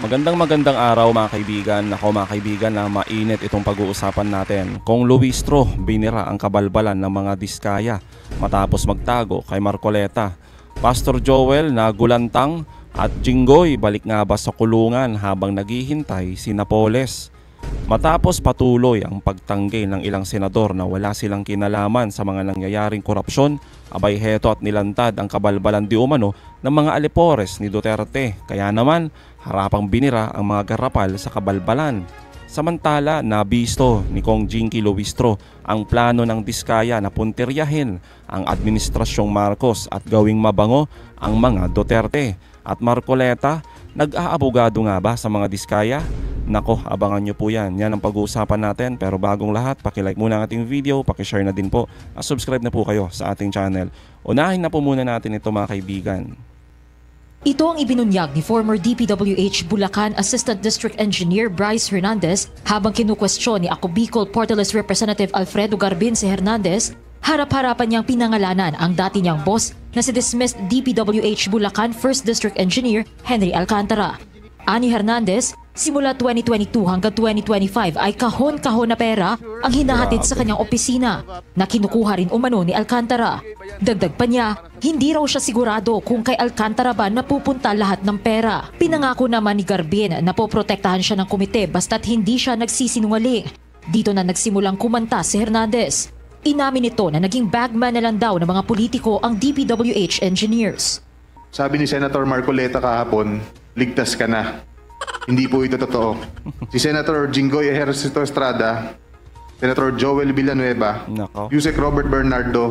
Magandang araw mga kaibigan. Ako mga kaibigan na mainit itong pag-uusapan natin. Kung Luistro binira ang kabalbalan ng mga Diskaya matapos magtago kay Marcoleta. Pastor Joel na gulantang at Jinggoy balik nga ba sa kulungan habang naghihintay si Napoles. Matapos patuloy ang pagtanggi ng ilang senador na wala silang kinalaman sa mga nangyayaring korupsyon, abay heto at nilantad ang kabalbalan di umano ng mga alipores ni Duterte. Kaya naman harapang binira ang mga garapal sa kabalbalan. Samantala, nabisto ni Kong Jinky Luistro ang plano ng Diskaya na puntiryahin ang administrasyong Marcos at gawing mabango ang mga Duterte. At Marcoleta, nag-aabogado nga ba sa mga Diskaya? Nako, abangan nyo po yan. Yan ang pag-uusapan natin. Pero bagong lahat, pakilike muna ang ating video, pakishare na din po. At subscribe na po kayo sa ating channel. Unahin na po muna natin ito mga kaibigan. Ito ang ibinunyag ni former DPWH Bulacan Assistant District Engineer Bryce Hernandez habang kinukwestiyon ni Ako Bicol Portales Representative Alfredo Garbince Hernandez. Harap-harapan niyang pinangalanan ang dati niyang boss na si dismissed DPWH Bulacan 1st District Engineer Henry Alcantara. Ani Hernandez, simula 2022 hanggang 2025 ay kahon-kahon na pera ang hinahatid sa kanyang opisina na kinukuha rin umano ni Alcantara. Dagdag pa niya, hindi raw siya sigurado kung kay Alcantara ba napupunta lahat ng pera. Pinangako naman ni Garbin na poprotektahan siya ng komite basta't hindi siya nagsisinungaling. Dito na nagsimulang kumanta si Hernandez. Inamin nito na naging bagman na lang daw ng mga politiko ang DPWH engineers. Sabi ni Senator Marcoleta kahapon, ligtas ka na. Hindi po ito totoo. Si Senator Jinggoy Ejercito Estrada, Senator Joel Villanueva, Yusek Robert Bernardo,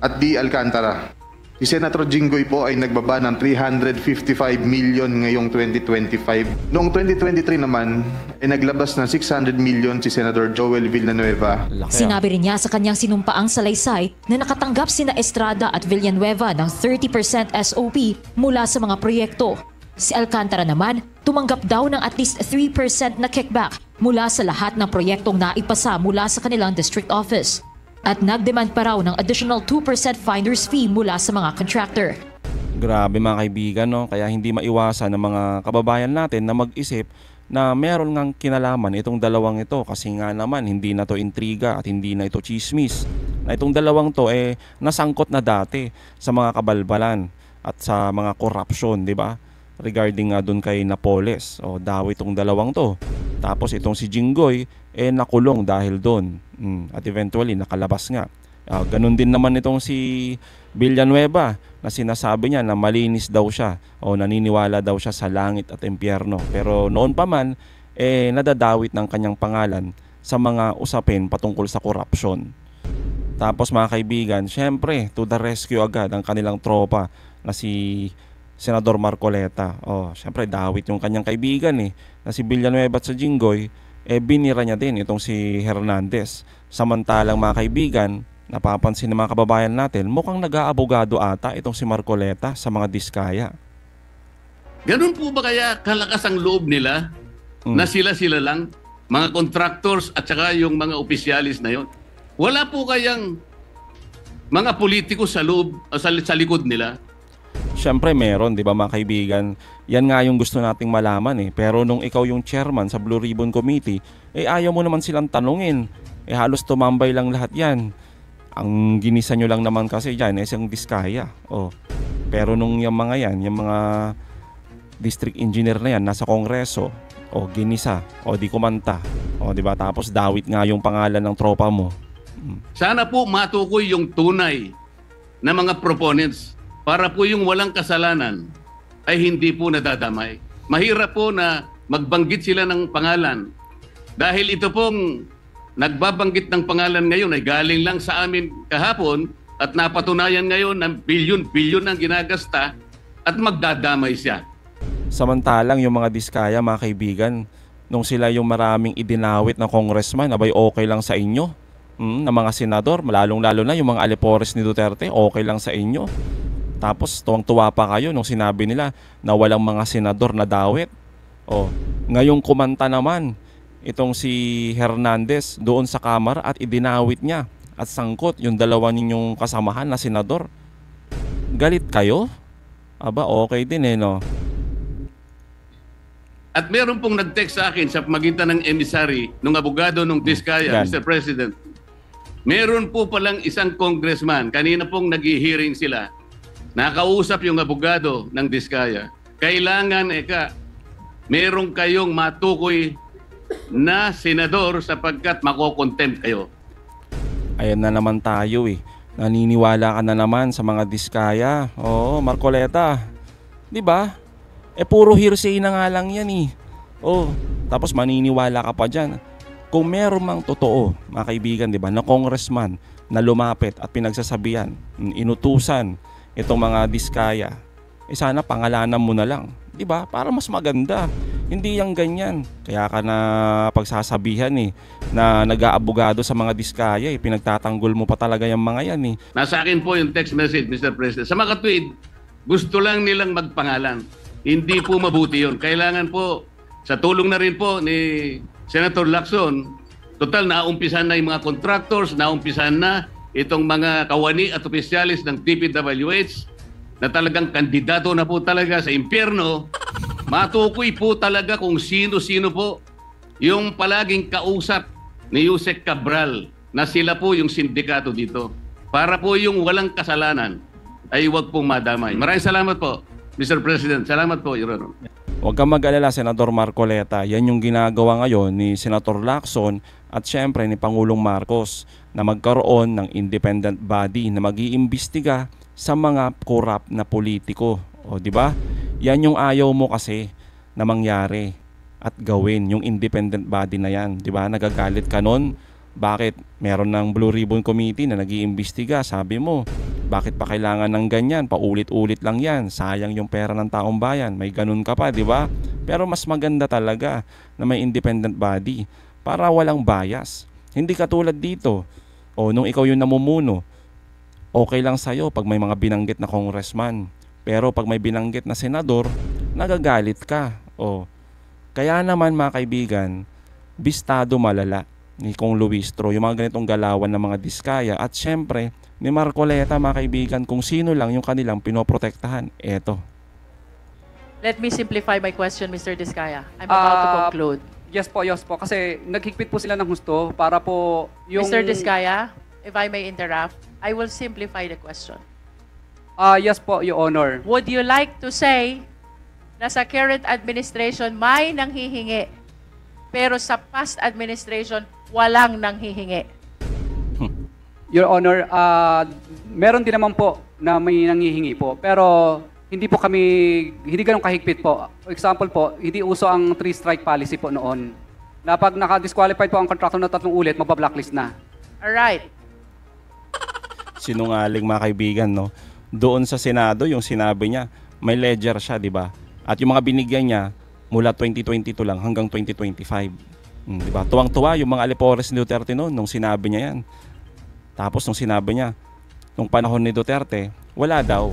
at D. Alcantara. Si Senator Jinggoy po ay nagbaba ng 355 million ngayong 2025. Noong 2023 naman, ay naglabas ng 600 million si Senator Joel Villanueva. Sinabi rin niya sa kanyang sinumpaang salaysay na nakatanggap sina Estrada at Villanueva ng 30% SOP mula sa mga proyekto. Si Alcantara naman, tumanggap daw ng at least 3% na kickback mula sa lahat ng proyektong naipasa mula sa kanilang district office. At nagdemand pa raw ng additional 2% finder's fee mula sa mga contractor. Grabe mga kaibigan, no? Kaya hindi maiwasan ng mga kababayan natin na mag-isip na meron ngang kinalaman itong dalawang ito kasi nga naman hindi na to intriga at hindi na ito chismis. Na itong dalawang to nasangkot na dati sa mga kabalbalan at sa mga korupsyon, di ba? Regarding nga dun kay Napoles. O daw itong dalawang to. Tapos itong si Jinggoy nakulong dahil doon. At eventually nakalabas nga. Ganun din naman itong si Villanueva na sinasabi niya na malinis daw siya o naniniwala daw siya sa langit at impyerno. Pero noon pa man nadadawit ng kanyang pangalan sa mga usapin patungkol sa korupsyon. Tapos mga kaibigan, syempre to the rescue agad ang kanilang tropa na si Senador Marcoleta. Syempre dawit yung kanyang kaibigan na si Villanueva at sa Jinggoy, binira niya din itong si Hernandez. Samantalang mga kaibigan, napapansin ng mga kababayan natin, mukhang nag-aabogado ata itong si Marcoleta sa mga Diskaya. Ganun po ba kaya kalakas ang loob nila na sila-sila lang, mga contractors at saka yung mga opisyalis na yon? Wala po kayang mga politiko sa loob, sa likod nila? Siyempre meron, di ba mga kaibigan? Yan nga yung gusto nating malaman Pero nung ikaw yung chairman sa Blue Ribbon Committee, ayaw mo naman silang tanungin. Halos tumambay lang lahat yan. Ang ginisa nyo lang naman kasi dyan isang Diskaya. Pero nung yung mga yan, yung mga district engineer na yan, nasa kongreso, ginisa, di kumanta. Di ba? Tapos dawit nga yung pangalan ng tropa mo. Sana po matukoy yung tunay na mga proponents para po yung walang kasalanan ay hindi po nadadamay. Mahirap po na magbanggit sila ng pangalan. Dahil ito pong nagbabanggit ng pangalan ngayon ay galing lang sa amin kahapon at napatunayan ngayon na bilyon-bilyon ang ginagasta at magdadamay siya. Samantalang yung mga Diskaya mga kaibigan, nung sila yung maraming idinawit ng congressman, abay okay lang sa inyo. Na mga senador, lalong-lalo na yung mga alipores ni Duterte, okay lang sa inyo. Tapos tuwang-tuwa pa kayo nung sinabi nila na walang mga senador na dawit. Ngayong kumanta naman itong si Hernandez doon sa Kamara at idinawit niya at sangkot yung dalawa ninyong kasamahan na senador. Galit kayo? Aba, okay din no? At meron pong nag-text sa akin sa pamagitan ng emissary, ng abogado, ng Diskaya, Yan. Mr. President. Meron po palang isang congressman, kanina pong nag-hearing sila, nakausap yung abogado ng Diskaya. Kailangan, meron kayong matukoy na senador sapagkat makokontempt kayo. Ayan na naman tayo eh. Naniniwala ka na naman sa mga Diskaya. Oo, Marcoleta. 'Di ba? Puro hearsay na nga lang yan eh. Oh, tapos maniniwala ka pa dyan. Kung meron mang totoo, mga kaibigan, 'di ba, na congressman na lumapit at pinagsasabihan, inutusan itong mga Diskaya, sana pangalanan mo na lang, 'di ba? Para mas maganda. Hindi yang ganyan. Kaya ka na pagsasabihan na nag-aabogado sa mga Diskaya pinagtatanggol mo pa talaga yung mga yan Nasa akin po yung text message, Mr. President. Sa mga tweet, gusto lang nilang magpangalan. Hindi po mabuti yun. Kailangan po, sa tulong na rin po ni Senator Lacson, total naumpisan na yung mga contractors, naumpisan na itong mga kawani at opisyalis ng DPWH na talagang kandidato na po talaga sa impyerno. Matukoy po talaga kung sino-sino po yung palaging kausap ni Yusek Cabral na sila po yung sindikato dito. Para po yung walang kasalanan ay huwag pong madamay. Maraming salamat po, Mr. President. Salamat po, Your Honor. Huwag kang mag-alala, Senador Marcoleta. Yan yung ginagawa ngayon ni Senator Lacson at syempre ni Pangulong Marcos na magkaroon ng independent body na mag-iimbestiga sa mga corrupt na politiko. O, di ba? Yan yung ayaw mo kasi na mangyari at gawin, yung independent body na yan. Di ba? Nagagalit ka nun. Bakit? Meron ng Blue Ribbon Committee na nag-iimbestiga. Sabi mo, bakit pa kailangan ng ganyan? Paulit-ulit lang yan. Sayang yung pera ng taong bayan. May ganun ka pa, di ba? Pero mas maganda talaga na may independent body para walang bias. Hindi katulad dito. O nung ikaw yung namumuno, okay lang sa'yo pag may mga binanggit na congressman. Pero pag may binanggit na senador, nagagalit ka. O, kaya naman mga kaibigan, bistado malala ni Kong Luistro yung mga ganitong galawan ng mga Diskaya at syempre ni Marcoleta, mga kaibigan, kung sino lang yung kanilang pinoprotektahan. Eto. Let me simplify my question, Mr. Diskaya. I'm about to conclude. Yes po. Kasi naghigpit po sila ng husto para po yung... Mr. Diskaya, if I may interrupt, I will simplify the question. Yes po, Your Honor. Would you like to say na sa current administration may nanghihingi, pero sa past administration walang nanghihingi? Your Honor, meron din naman po na may nanghihingi po. Pero hindi ganun kahigpit po. For example po, hindi uso ang 3-strike policy po noon. Na pag naka-disqualified po ang contractor na 3 ulit, mabablacklist na. Alright. Sinungaling, mga kaibigan, no? Doon sa Senado, yung sinabi niya, may ledger siya, di ba? At yung mga binigyan niya, mula 2022 lang hanggang 2025. Di ba? Tuwang-tuwa yung mga alipores ni Duterte noon nung sinabi niya yan. Tapos nung sinabi niya, nung panahon ni Duterte, wala daw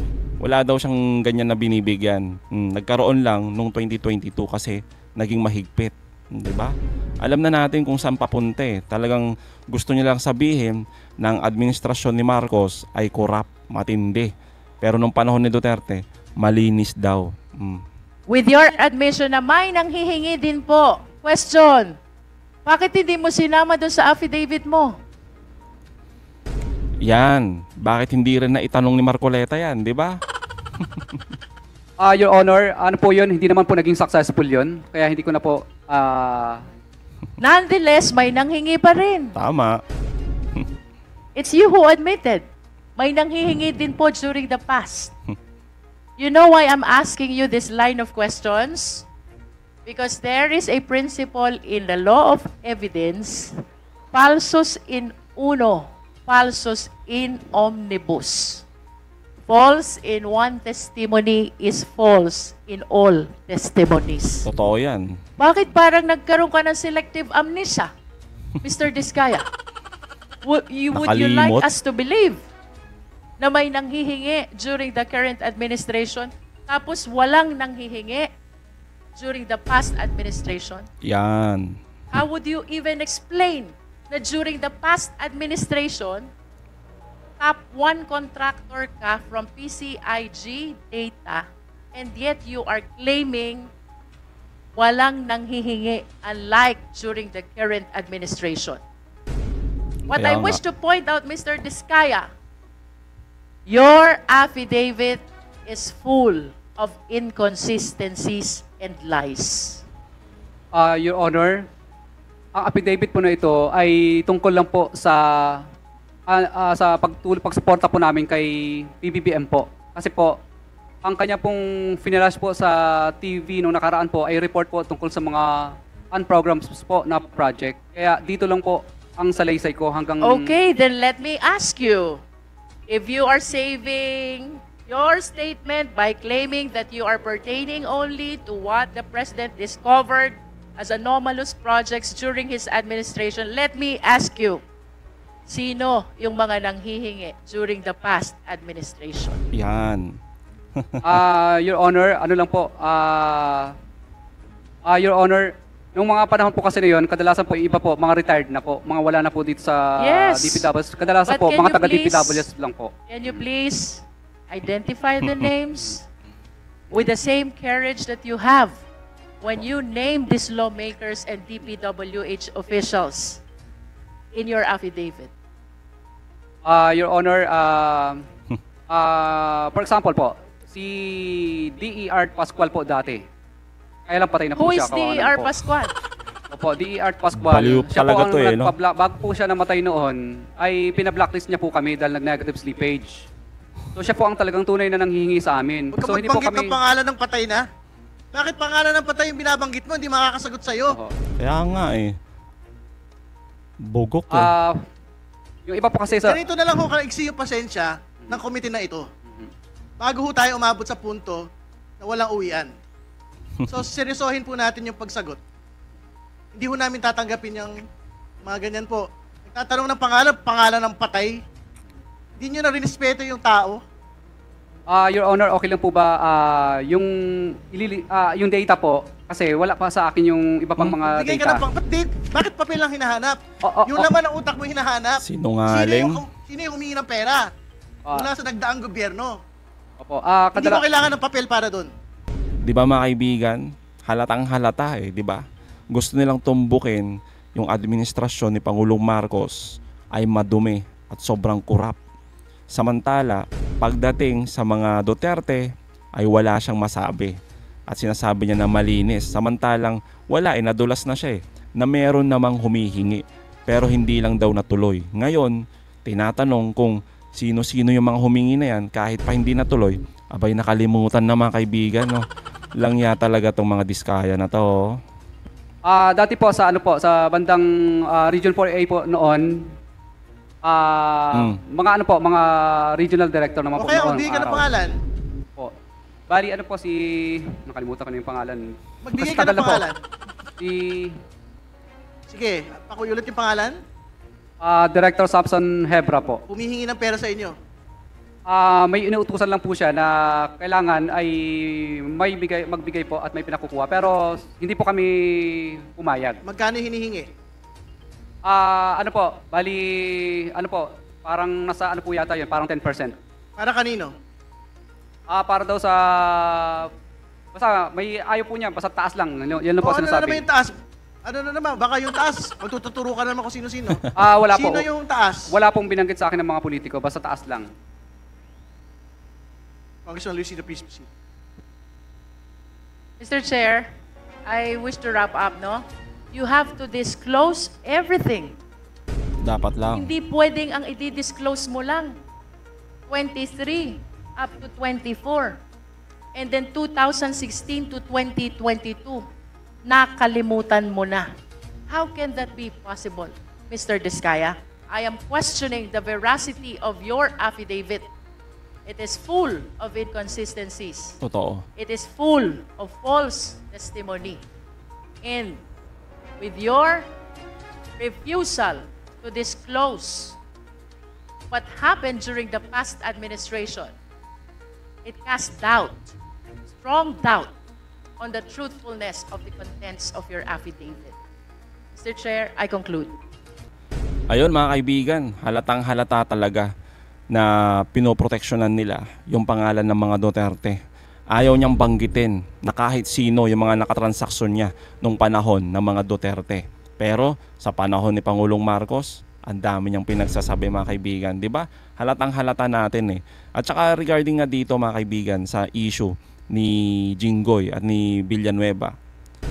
siyang ganyan na binibigyan. Nagkaroon lang nung 2022 kasi naging mahigpit. Di ba? Alam na natin kung saan papunta eh. Talagang gusto niya lang sabihin ng administrasyon ni Marcos ay corrupt, matindi. Pero nung panahon ni Duterte, malinis daw. With your admission na may nanghihingi din po. Question, bakit hindi mo sinama doon sa affidavit mo? Yan. Bakit hindi rin na itanong ni Marcoleta yan, di ba? Your Honor, ano po yun? Hindi naman po naging successful yun. Kaya hindi ko na po... Nonetheless, may nanghingi pa rin. Tama. It's you who admitted. May nanghihingi din po during the past. You know why I'm asking you this line of questions? Because there is a principle in the law of evidence, falsus in uno, falsus in omnibus. False in one testimony is false in all testimonies. Totoo yan. Bakit parang nagkaroon ka ng selective amnesia, Mr. Diskaya? Would you like Nakalimot. us to believe na may nanghihingi during the current administration tapos walang nanghihingi during the past administration? Yan. How would you even explain na during the past administration, top 1 contractor ka from PCIG data and yet you are claiming walang nanghihingi, unlike during the current administration. What I Kaya wish nga. to point out, Mr. Diskaya, your affidavit is full of inconsistencies and lies. Your Honor, ang affidavit po na ito ay tungkol lang po sa pagsuporta po namin kay PBBM po. Kasi po, ang kanya pong finalash po sa TV nung nakaraan po ay report po tungkol sa mga unprograms po na project. Kaya dito lang po ang salaysay ko hanggang... Okay, then let me ask you, if you are saving your statement by claiming that you are pertaining only to what the President discovered as anomalous projects during his administration, let me ask you, sino yung mga nanghihingi during the past administration? Yan. Your Honor, ano lang po, Your Honor, nung mga panahon po kasi na yun, kadalasan po yung iba po, mga retired na po, mga wala na po dito sa Yes. DPWs. Kadalasan But po, can mga you taga-DPWs lang po. Can you please identify the names with the same courage that you have when you name these lawmakers and DPWH officials in your affidavit? Your Honor, for example po, si D.E.R. Pascual po dati. Kaya lang patay na po Who siya. is D.E.R. po. Pascual? Opo, D.E.R. Pascual. Baliw Siya talaga po ang to eh, no? bago po siya namatay noon, ay pinablacklist niya po kami dahil nag-negative slippage. So siya po ang talagang tunay na nanghihingi sa amin. Huwag ka So hindi po magbanggit kami... ng pangalan ng patay na. Bakit pangalan ng patay yung binabanggit mo? Hindi makakasagot sa'yo. Oho. Kaya nga eh. Bogok eh. Yung iba po kasi sa... Ganito na lang ho kaigsi yung pasensya ng komite na ito. Bago ho tayo umabot sa punto na walang uwian. So, seryosohin po natin yung pagsagot. Hindi ho namin tatanggapin yung mga ganyan po. Nagtatanong ng pangalan ng patay. Hindi nyo na rinespeto yung tao. Your Honor, okay lang po ba yung yung data po kasi wala pa sa akin yung iba pang mga Bigay ka data. ng bakit papel lang hinahanap? Yung oh. laman ng utak mo hinahanap. Sinungaling. Sino yung humingi ng pera? Ah. Mula sa nagdaang gobyerno. Opo. Hindi mo kailangan ng papel para doon. Di ba mga kaibigan, halatang halata eh, di ba? Gusto nilang tumbukin yung administrasyon ni Pangulong Marcos ay madumi at sobrang kurap. Samantala, pagdating sa mga Duterte ay wala siyang masabi. At sinasabi niya na malinis. Samantalang wala eh, nadulas na siya eh, na meron namang humihingi. Pero hindi lang daw natuloy. Ngayon, tinatanong kung sino-sino yung mga humingi na yan kahit pa hindi natuloy. Abay, nakalimutan na mga kaibigan, no? Langya talaga tong mga diskaya na to. Dati po sa sa bandang Region 4A po noon, mga regional director naman po O kaya noon. magbigay ka ng araw. pangalan. Po. Bali nakalimutan ko na yung pangalan. Magbigay Mas ka tagal ng na po. pangalan. Si Sige, pakiulit yung pangalan. Director Samson Hebra po. Humihingi ng pera sa inyo. May inuutusan lang po siya na kailangan ay magbigay po at may pinakukuha. Pero hindi po kami pumayag. Magkano hinihingi? Parang nasa po yata yun, parang 10%. Para kanino? Para daw sa... Basta may ayaw po niya, basta taas lang. Yan lang po Ano na naman sinasabi. yung taas? Ano na naman? Baka yung taas. Magtututuro ka na naman kung sino-sino. Wala po. Sino yung taas? Wala pong binanggit sa akin ng mga politiko, basta taas lang. Congressman Luisito, please proceed. Mr. Chair, I wish to wrap up, no? You have to disclose everything. Dapat lang. Hindi pwedeng ang i-disclose mo lang 23 up to 24. And then 2016 to 2022, nakalimutan mo na. How can that be possible, Mr. Diskaya? I am questioning the veracity of your affidavit. It is full of inconsistencies. Totoo. It is full of false testimony. And with your refusal to disclose what happened during the past administration, it casts doubt, strong doubt, on the truthfulness of the contents of your affidavit. Mr. Chair, I conclude. Ayun mga kaibigan, halatang halata talaga na pinoproteksyonan nila yung pangalan ng mga Duterte. ayaw niyang banggitin na kahit sino yung mga nakatransaksyon niya nung panahon ng mga Duterte. Pero sa panahon ni Pangulong Marcos, ang dami niyang pinagsasabi mga kaibigan, 'di ba? Halatang halata natin eh. At saka regarding nga dito mga kaibigan sa issue ni Jinggoy at ni Villanueva.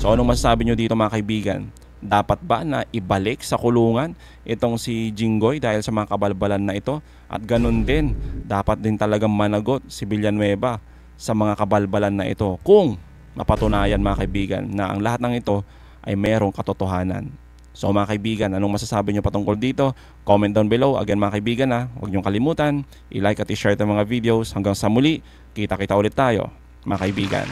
So anong masasabi niyo dito mga kaibigan? Dapat ba na ibalik sa kulungan itong si Jinggoy dahil sa mga kabalbalan na ito? At ganun din, dapat din talagang managot si Villanueva sa mga kabalbalan na ito kung mapatunayan mga kaibigan na ang lahat ng ito ay merong katotohanan. So mga kaibigan, anong masasabi nyo patungkol dito? Comment down below. Again mga kaibigan, huwag nyo kalimutan i-like at i-share itong mga videos. Hanggang sa muli, kita-kita ulit tayo mga kaibigan.